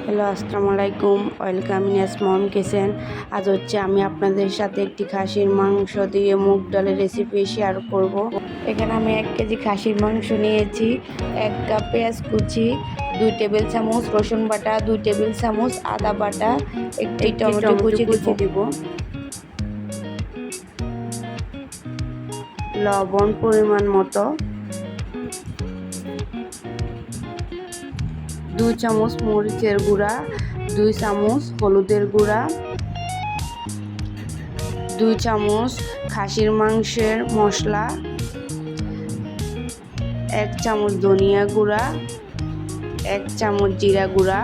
Hello, আসসালামু আলাইকুম। Welcome in mom kitchen. আজ আমি আপনাদের সাথে একটি খাসির মাংস দিয়ে মুগ ডালের রেসিপি শেয়ার করব। এখানে আমি 1 কেজি খাসির মাংস নিয়েছি, 1 কাপ পেঁয়াজ কুচি, 2 টেবিল চামচ রসুন বাটা, 2 টেবিল চামচ আদা বাটা, একটি টমেটো কুচি দিব, লবণ পরিমাণ মতো, 2 চামচ মরিচের গুঁড়া, 2 চামচ হলুদের গুঁড়া, 2 চামচ খাসির মাংসের মশলা, 1 চামচ ধনিয়া গুঁড়া, 1 চামচ জিরা গুঁড়া,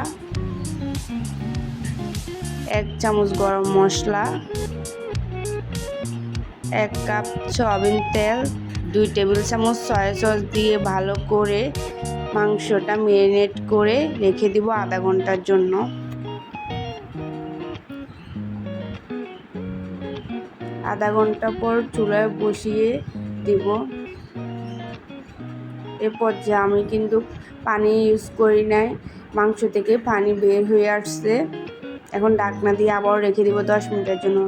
1 চামচ গরম মশলা, 1 কাপ সয়াবিন তেল, 2 টেবিল চামচ সয়া সস দিয়ে ভালো করে মাংসটা ম্যারিনেট করে রেখে দিব আধা ঘন্টার জন্য। আধা ঘন্টা পর চুলায় বসিয়ে দিব। এরপর যে আমি কিন্তু পানি ইউজ করি নাই, মাংস থেকে পানি বের হয়ে আসছে। এখন ঢাকনা দিয়ে আবার রেখে দিব 10 মিনিটের জন্য।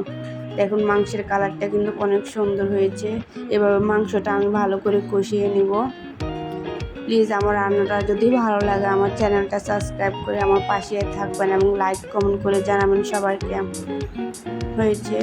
দেখুন মাংসের কালারটা কিন্তু অনেক সুন্দর হয়েছে। এভাবে মাংসটা আমি ভালো করে কষিয়ে নিব। প্লিজ আমার রান্নাটা যদি ভালো লাগে আমার চ্যানেলটা সাবস্ক্রাইব করে আমার পাশে থাকবেন এবং লাইক কমেন্ট করে জানাবেন সবার কেমন হয়েছে।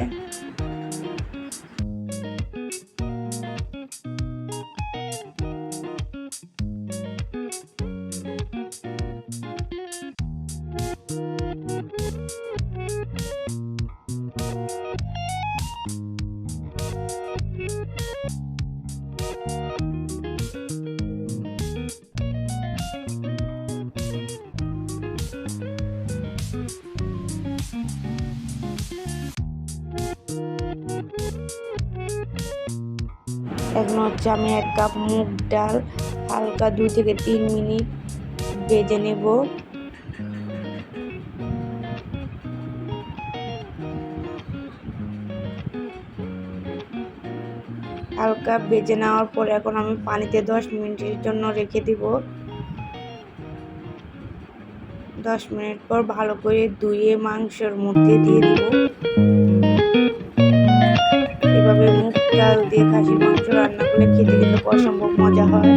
এখন আমি 1 কাপ মুগ ডাল হালকা 2 থেকে 3 মিনিট ভেজে নেব। হালকা ভেজে নেওয়ার পর এখন আমি পানিতে 10 মিনিটের জন্য রেখে দিব। 10 মিনিট পর ভালো করে ধুয়ে মাংসের মধ্যে দিয়ে দিব। এভাবে মুগ ডাল দিয়ে খাসির মাংস রান্না করলে খেতে কিন্তু অসম্ভব মজা হয়।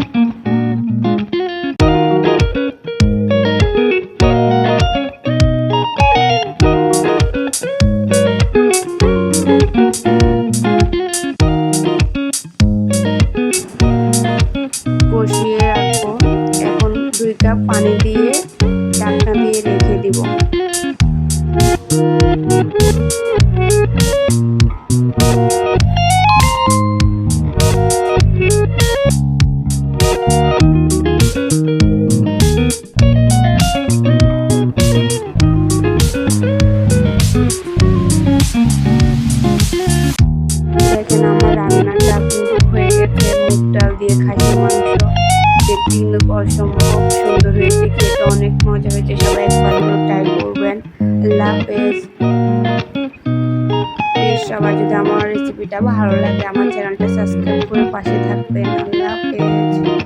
কষিয়ে রাখবো। এখন 2 কাপ পানি দিয়ে ঢাকনা দিয়ে রেখে দিব। দেখেন আমার রান্নাটা কিন্তু হয়ে গেছে। মুগ ডাল দিয়ে খাসির মাংস দেখতে কিন্তু অসম্ভব সুন্দর হয়েছে, খেতে অনেক মজা হয়েছে। সবাই একবার ট্রাই করবেন। আল্লাহ হাফেজ। প্লিজ সবাই যদি আমার রেসিপিটা ভালো লাগে আমার চ্যানেলটা সাবস্ক্রাইব করে পাশে থাকবেন। আল্লাহ হাফেজ।